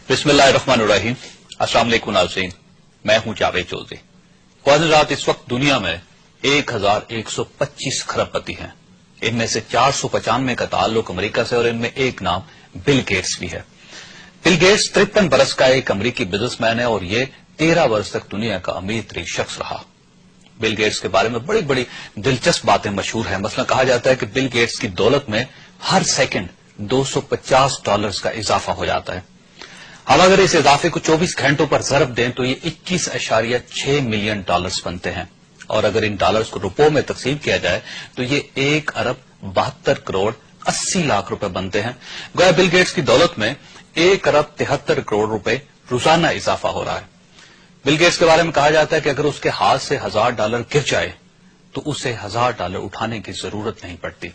बिस्मिल्लाहिर्रहमानिर्रहीम। अस्सलाम वालेकुम नाज़रीन, मैं हूं जावेद चौधरी। ख्वाजात, इस वक्त दुनिया में 1125 खरबपति हैं। इनमें से 495 का ताल्लुक अमेरिका से और इनमें एक नाम बिल गेट्स भी है। बिल गेट्स 53 बरस का एक अमेरिकी बिजनेसमैन है और ये 13 वर्ष तक दुनिया का अमीर तरीन शख्स रहा। बिल गेट्स के बारे में बड़ी बड़ी दिलचस्प बातें मशहूर हैं। मसलन कहा जाता है कि बिल गेट्स की दौलत में हर सेकंड $250 का इजाफा हो जाता है। हम अगर इस इजाफे को 24 घंटों पर ज़रब दें तो ये 21.6 मिलियन डॉलर्स बनते हैं और अगर इन डॉलर्स को रुपयों में तकसीम किया जाए तो ये 1 अरब 72 करोड़ 80 लाख रुपए बनते हैं। गोया बिल गेट्स की दौलत में 1 अरब 73 करोड़ रुपए रोजाना इजाफा हो रहा है। बिल गेट्स के बारे में कहा जाता है कि अगर उसके हाथ से $1000 गिर जाए तो उसे $1000 उठाने की जरूरत नहीं पड़ती,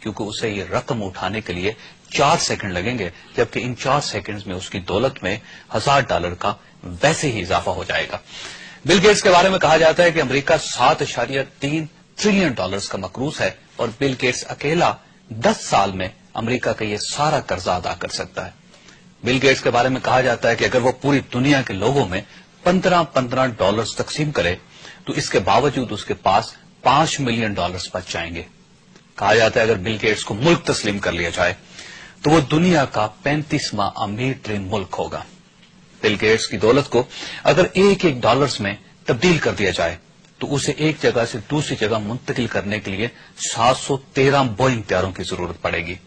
क्योंकि उसे ये रकम उठाने के लिए 4 सेकंड लगेंगे, जबकि इन 4 सेकंड्स में उसकी दौलत में $1000 का वैसे ही इजाफा हो जाएगा। बिल गेट्स के बारे में कहा जाता है कि अमेरिका $7.3 ट्रिलियन का मकरूज है और बिल गेट्स अकेला 10 साल में अमेरिका का ये सारा कर्जा अदा कर सकता है। बिल गेट्स के बारे में कहा जाता है कि अगर वो पूरी दुनिया के लोगों में $15 तकसीम करे तो इसके बावजूद उसके पास $5 मिलियन बच जाएंगे। कहा जाता है अगर बिल गेट्स को मुल्क तस्लीम कर लिया जाए तो वो दुनिया का 35वां अमीर तरीन मुल्क होगा। बिल गेट्स की दौलत को अगर एक डॉलर्स में तब्दील कर दिया जाए तो उसे एक जगह से दूसरी जगह मुंतकिल करने के लिए 713 बोइंग तैयारों की जरूरत पड़ेगी।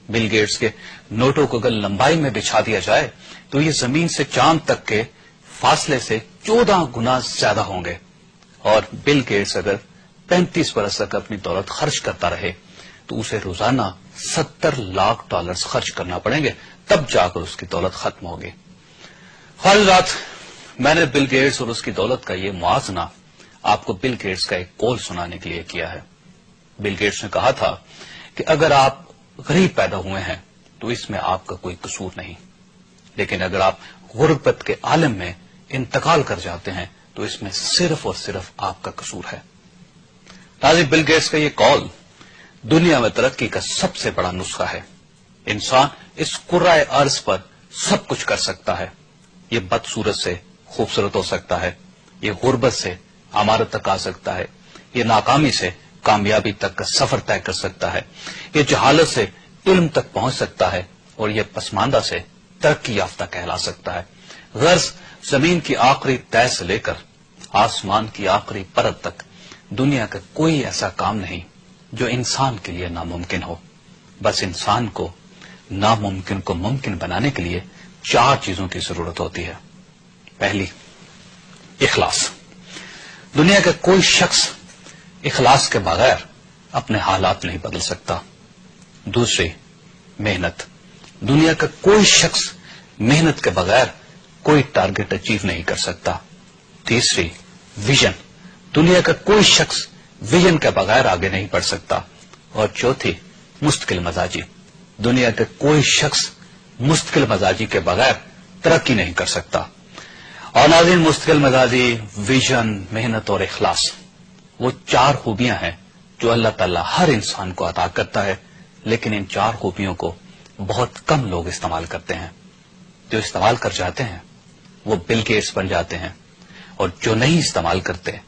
बिल गेट्स के नोटों को अगर लंबाई में बिछा दिया जाए तो ये जमीन से चांद तक के फासले से 14 गुना ज्यादा होंगे और बिल गेट्स अगर 35 बरस तक अपनी दौलत खर्च करता रहे तो उसे रोजाना $70 लाख खर्च करना पड़ेंगे, तब जाकर उसकी दौलत खत्म होगी। ख्वाजात, मैंने बिल गेट्स और उसकी दौलत का ये मुआजना आपको बिल गेट्स का एक कौल सुनाने के लिए किया है। बिल गेट्स ने कहा था कि अगर आप गरीब पैदा हुए हैं तो इसमें आपका कोई कसूर नहीं, लेकिन अगर आप गुर्बत के आलम में इंतकाल कर जाते हैं तो इसमें सिर्फ और सिर्फ आपका कसूर है। नाज़रीन, बिल गेट्स का ये कौल दुनिया में तरक्की का सबसे बड़ा नुस्खा है। इंसान इस कुर्राए अर्ज पर सब कुछ कर सकता है। ये बदसूरत से खूबसूरत हो सकता है, ये गुर्बत से अमारत तक आ सकता है, ये नाकामी से कामयाबी तक का सफर तय कर सकता है, ये जहालत से इल्म तक पहुंच सकता है और ये पसमानदा से तरक्की याफ्ता कहला सकता है। गर्ज जमीन की आखिरी तय से लेकर आसमान की आखिरी परत तक दुनिया का कोई ऐसा काम नहीं जो इंसान के लिए नामुमकिन हो। बस इंसान को नामुमकिन को मुमकिन बनाने के लिए 4 चीजों की जरूरत होती है। पहली, इखलास। दुनिया का कोई शख्स इखलास के बगैर अपने हालात नहीं बदल सकता। दूसरी, मेहनत। दुनिया का कोई शख्स मेहनत के बगैर कोई टारगेट अचीव नहीं कर सकता। तीसरी, विजन। दुनिया का कोई शख्स विजन के बगैर आगे नहीं बढ़ सकता। और चौथी, मुस्तकिल मजाजी। दुनिया के कोई शख्स मुस्तकिल मजाजी के बगैर तरक्की नहीं कर सकता। और नाज़रीन, मुस्तकिल मजाजी, विजन, मेहनत और इखलास वो 4 खूबियां हैं जो अल्लाह ताला हर इंसान को अता करता है, लेकिन इन 4 खूबियों को बहुत कम लोग इस्तेमाल करते हैं। जो इस्तेमाल कर जाते हैं वो बिल गेट्स बन जाते हैं और जो नहीं इस्तेमाल करते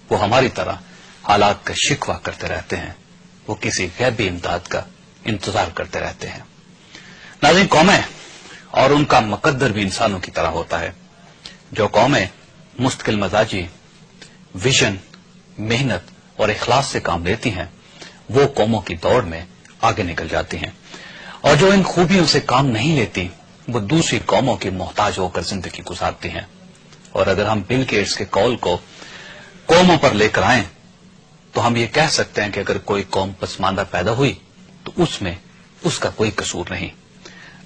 वो हमारी तरह हालात का शिकवा करते रहते हैं, वो किसी गैबी इमदाद का इंतजार करते रहते हैं। नाज़रीन, कौमें और उनका मुकद्दर भी इंसानों की तरह होता है। जो कौमें मुस्तकिल मजाजी, विजन, मेहनत और इखलास से काम लेती हैं वो कौमों की दौड़ में आगे निकल जाती हैं, और जो इन खूबियों से काम नहीं लेती वो दूसरी कौमों की मोहताज होकर जिंदगी गुजारती हैं। और अगर हम बिल गेट्स के कौल को कौमों पर लेकर आएं तो हम ये कह सकते हैं कि अगर कोई कौम पसमानदा पैदा हुई तो उसमें उसका कोई कसूर नहीं,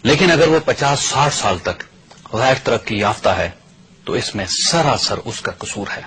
लेकिन अगर वो 50-60 साल तक गैर तरक्की याफ्ता है तो इसमें सरासर उसका कसूर है।